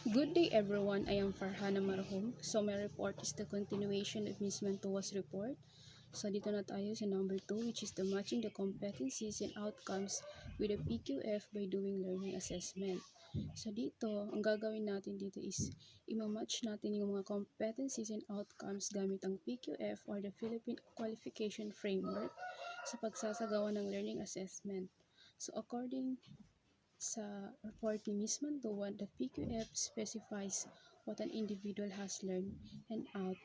Good day everyone, I am Farhana Marhum. So my report is the continuation of Ms. Mantua's report. So dito na tayo sa number 2, which is the matching the competencies and outcomes with a PQF by doing learning assessment. So dito, ang gagawin natin dito is imamatch natin yung mga competencies and outcomes gamit ang PQF or the Philippine Qualification Framework sa pagsasagawa ng learning assessment. So according sa report ni Ms. Mantua, the PQF specifies what an individual has learned and out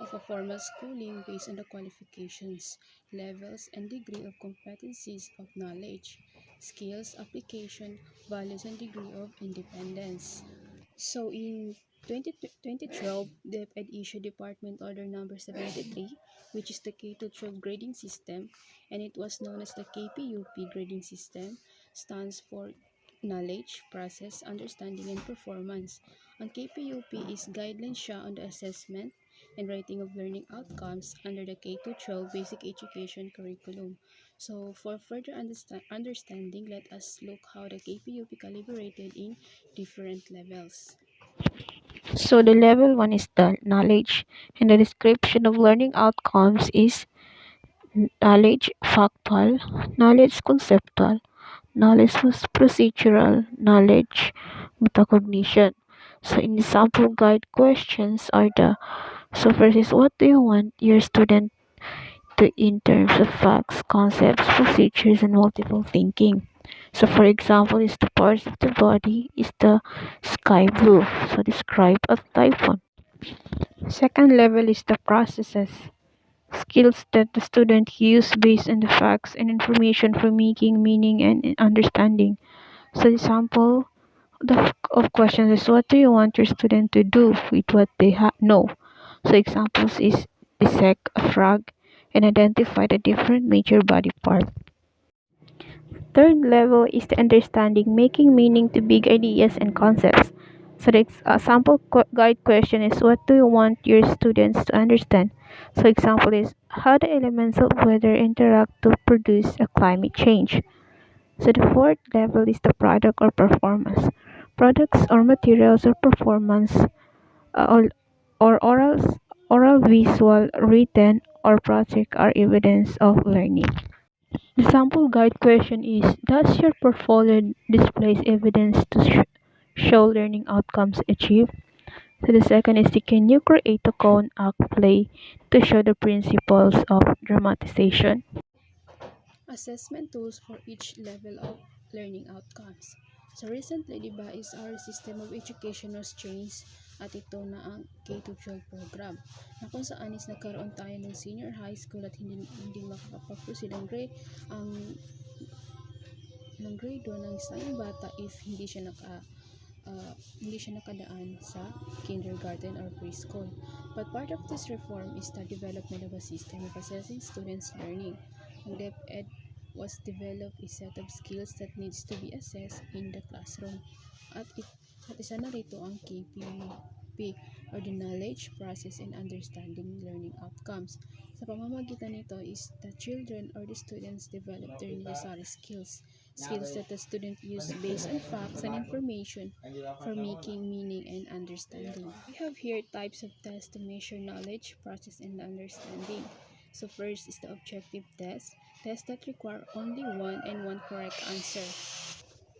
of a formal schooling based on the qualifications, levels, and degree of competencies of knowledge, skills, application, values, and degree of independence. So in 2012, DepEd issued Department Order Number 73, which is the K-12 grading system, and it was known as the KPUP grading system, stands for Knowledge, Process, Understanding, and Performance. Ang KPUP is guidelines siya on the assessment and rating of learning outcomes under the K-12 basic education curriculum. So for further understanding, let us look how the KPUP calibrated in different levels. So the level 1 is the knowledge, and the description of learning outcomes is knowledge factual, knowledge conceptual, knowledge was procedural, knowledge metacognition. So in the sample guide questions are the so first is what do you want your student to in terms of facts, concepts, procedures, and multiple thinking. So for example, is the parts of the body is the sky blue. So describe a typhoon. Second level is the processes, skills that the student use based on the facts and information for making meaning and understanding. So the sample of questions is what do you want your student to do with what they know? So examples is dissect a frog and identify the different major body parts. Third level is the understanding, making meaning to big ideas and concepts. So the sample guide question is what do you want your students to understand? So example is how the elements of weather interact to produce a climate change. So the fourth level is the product or performance. Products or materials or performance or, or oral, visual, written, or project are evidence of learning. The sample guide question is does your portfolio displays evidence to show learning outcomes achieved? So the second is can you create a cone act play to show the principles of dramatization? Assessment tools for each level of learning outcomes. So recently, di ba, is our system of education was changed at ito na ang K-12 program na kung saan is nagkaroon tayo ng senior high school at hindi makakapag-proceed ng grade 1 ng isang bata if hindi siya nakadaan sa kindergarten or preschool. But part of this reform is the development of a system of assessing students' learning. Ang DepEd was developed a set of skills that needs to be assessed in the classroom. At isa na rito ang KPP or the Knowledge, Process, and Understanding Learning Outcomes. Sa pamamagitan nito is the children or the students develop their necessary skills that the student use based on facts and information for making meaning and understanding. We have here types of tests to measure knowledge, process, and understanding. So first is the objective tests that require only one correct answer.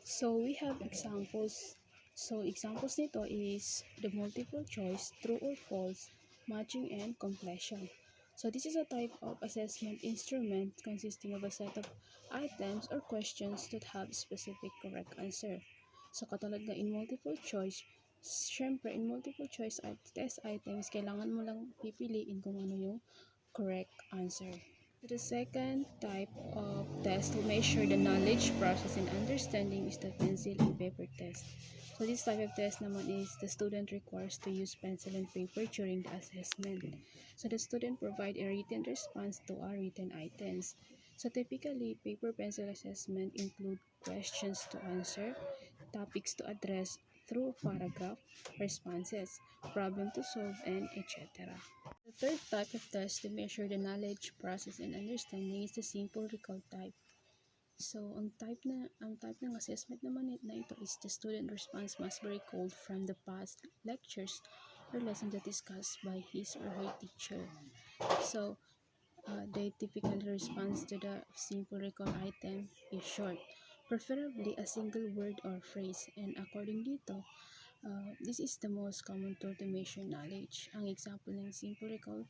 So we have examples. So examples nito is the multiple choice, true or false, matching, and completion. So this is a type of assessment instrument consisting of a set of items or questions that have specific correct answer. So katulad nga in multiple choice, syempre in multiple choice test items, kailangan mo lang pipiliin kung ano yung correct answer. The second type of test to measure the knowledge, process, and understanding is the pencil and paper test. So this type of test naman is the student requires to use pencil and paper during the assessment. So the student provide a written response to our written items. So typically, paper pencil assessment include questions to answer, topics to address through paragraph, responses, problem to solve, and etc. The third type of test to measure the knowledge, process, and understanding is the simple recall type. So, ang type ng assessment naman na ito is the student response must be recalled from the past lectures or lesson that discussed by his or her teacher. So, the typical response to the simple recall item is short, preferably a single word or phrase. And according dito, this is the most common tool to measure knowledge. Ang example ng simple recall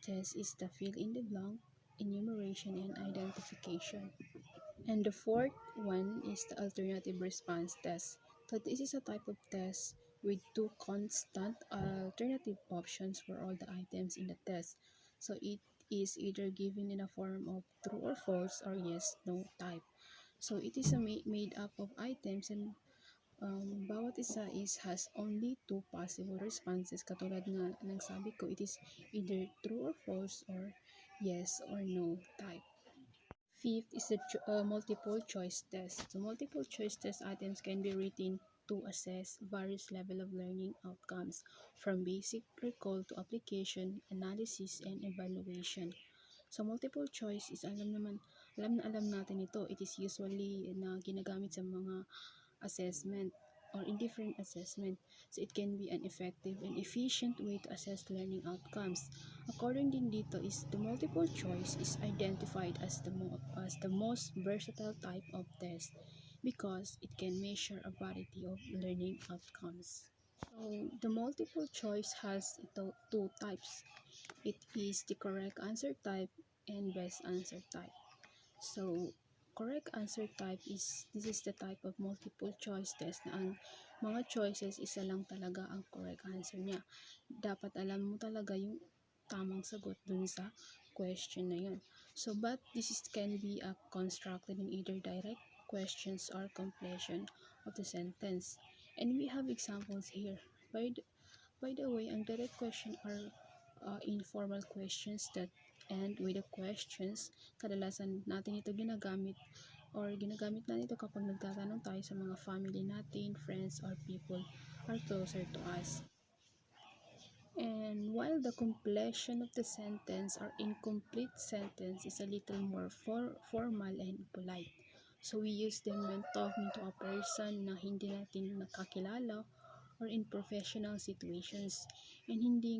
test is the fill in the blank, enumeration, and identification. And the fourth one is the alternative response test. So this is a type of test with two constant alternative options for all the items in the test. So it is either given in a form of true or false or yes, no type. So it is made up of items and bawat isa has only two possible responses. Katulad nga ng sabi ko, it is either true or false or yes or no type. Fifth is the multiple choice test. So multiple choice test items can be written to assess various level of learning outcomes from basic recall to application, analysis, and evaluation. So multiple choice is alam natin ito. It is usually na ginagamit sa mga assessment or in different assessment. So it can be an effective and efficient way to assess learning outcomes. According din dito is the multiple choice is identified as the most versatile type of test because it can measure a variety of learning outcomes. So the multiple choice has two types. It is the correct answer type and best answer type. So, correct answer type this is the type of multiple choice test na ang mga choices isa lang talaga ang correct answer niya. Dapat alam mo talaga yung tamang sagot dun sa question na yun. So, but can be constructed in either direct questions or completion of the sentence. And we have examples here. By the way, ang direct question are informal questions that end with the questions. Kadalasan natin ito ginagamit natin ito kapag nagtatanong tayo sa mga family natin, friends, or people are closer to us. And while the completion of the sentence or incomplete sentence is a little more formal and polite. So we use them when talking to a person na hindi natin nakakilala or in professional situations. And hindi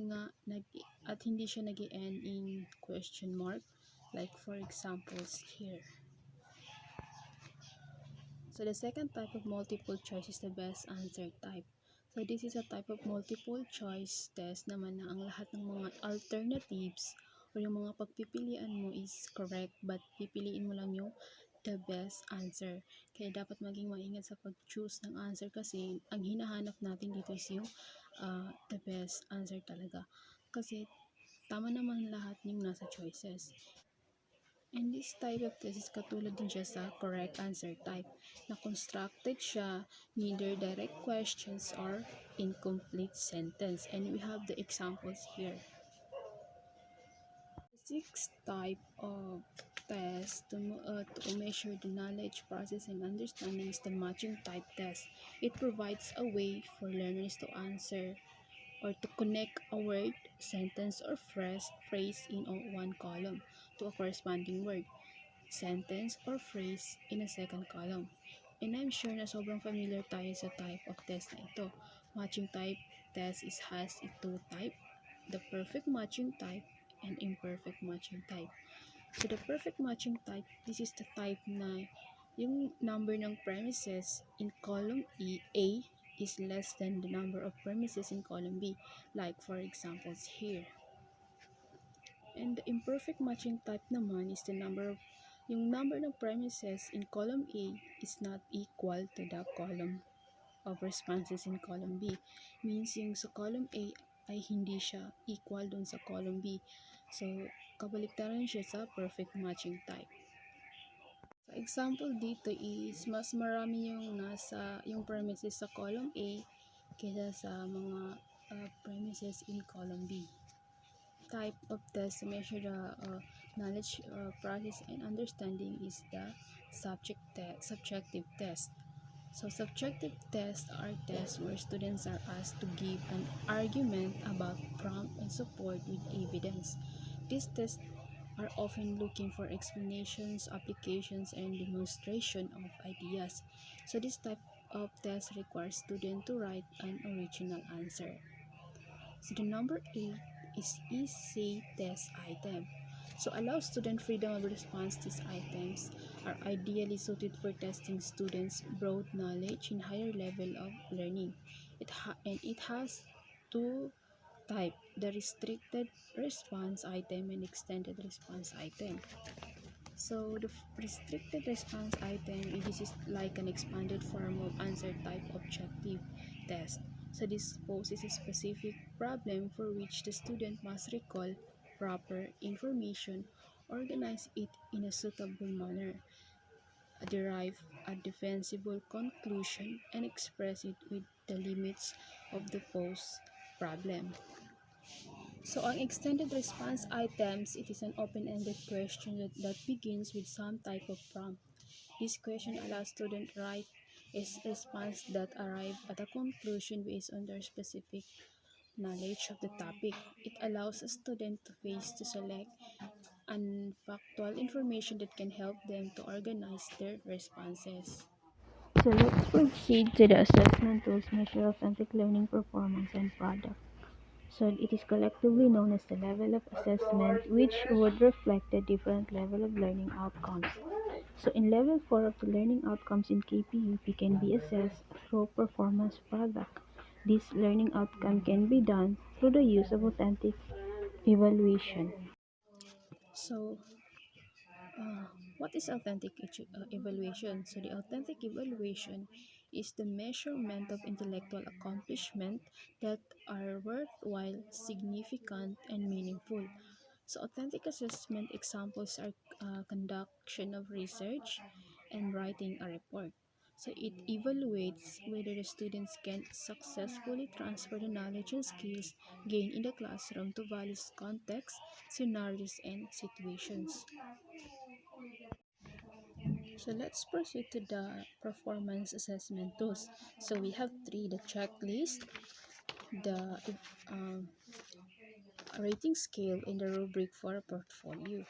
siya nag-end in question mark like for examples here. So the second type of multiple choice is the best answer type. So this is a type of multiple choice test naman na ang lahat ng mga alternatives o yung mga pagpipilian mo is correct but pipiliin mo lang yung the best answer. Kaya dapat maging maingat sa pag-choose ng answer kasi ang hinahanap natin dito is yung the best answer talaga. Kasi tama naman lahat yung nasa choices. And this type of test is katulad din siya sa correct answer type na constructed siya neither direct questions or incomplete sentence. And we have the examples here. The sixth type of test to measure the knowledge, process, and understanding is the matching type test. It provides a way for learners to answer or to connect a word, sentence, or phrase in one column to a corresponding word, sentence, or phrase in a second column. And I'm sure na sobrang familiar tayo sa type of test na ito. Matching type test has two type, the perfect matching type and imperfect matching type. So the perfect matching type, this is the type na yung number ng premises in column A is less than the number of premises in column B, like for examples here. And the imperfect matching type naman is yung number ng premises in column A is not equal to the column of responses in column B. Means yung sa column A ay hindi siya equal dun sa column B. So, kabaliktaran siya sa perfect matching type. So, example dito is mas marami yung premises sa column A kaysa sa mga premises in column B. Type of test to measure the knowledge, process, and understanding is the subjective test. So subjective tests are tests where students are asked to give an argument about prompt and support with evidence. These tests are often looking for explanations, applications, and demonstration of ideas. So this type of test requires students to write an original answer. So the number 8 is essay test item. So allow student freedom of response. These items are ideally suited for testing students' broad knowledge in higher level of learning. And it has two type: the restricted response item and extended response item. So the restricted response item, this is like an expanded form of answer type objective test. So this poses a specific problem for which the student must recall proper information, organize it in a suitable manner, derive a defensible conclusion, and express it with the limits of the posed problem. So on extended response items, it is an open-ended question that begins with some type of prompt. This question allows students to write a response that arrive at a conclusion based on their specific knowledge of the topic. It allows a student to face to select and factual information that can help them to organize their responses. So let's proceed to the assessment tools measure authentic learning performance and product. So it is collectively known as the level of assessment, which would reflect the different level of learning outcomes. So in level 4 of the learning outcomes in KPUP can be assessed through performance product. This learning outcome can be done through the use of authentic evaluation. So what is authentic evaluation? So the authentic evaluation is the measurement of intellectual accomplishment that are worthwhile, significant, and meaningful. So authentic assessment examples are conduction of research and writing a report. So it evaluates whether the students can successfully transfer the knowledge and skills gained in the classroom to various contexts, scenarios, and situations. So let's proceed to the performance assessment tools. So we have three: the checklist, the rating scale, and the rubric for a portfolio.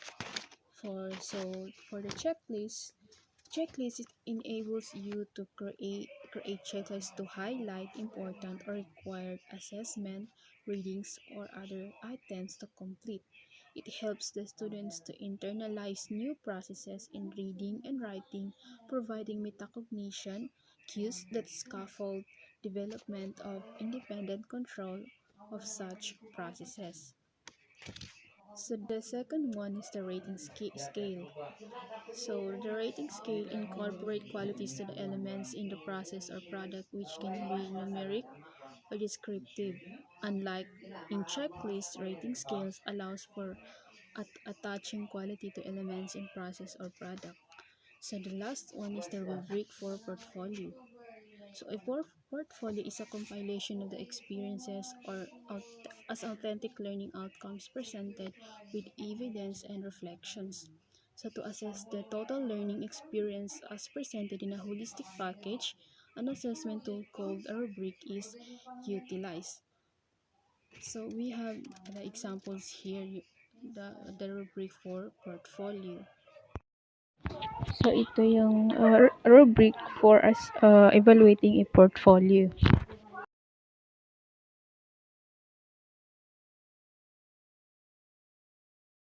For the checklist it enables you to create checklists to highlight important or required assessment, readings, or other items to complete. It helps the students to internalize new processes in reading and writing, providing metacognition cues that scaffold development of independent control of such processes. So the second one is the rating scale. So the rating scale incorporate qualities to the elements in the process or product which can be numeric or descriptive. Unlike in checklist, rating scales allows for attaching quality to elements in process or product. So the last one is the rubric for portfolio. So a portfolio is a compilation of the experiences or as authentic learning outcomes presented with evidence and reflections. So to assess the total learning experience as presented in a holistic package, an assessment tool called a rubric is utilized. So we have the examples here, the rubric for portfolio. So ito yung rubric for us evaluating a portfolio.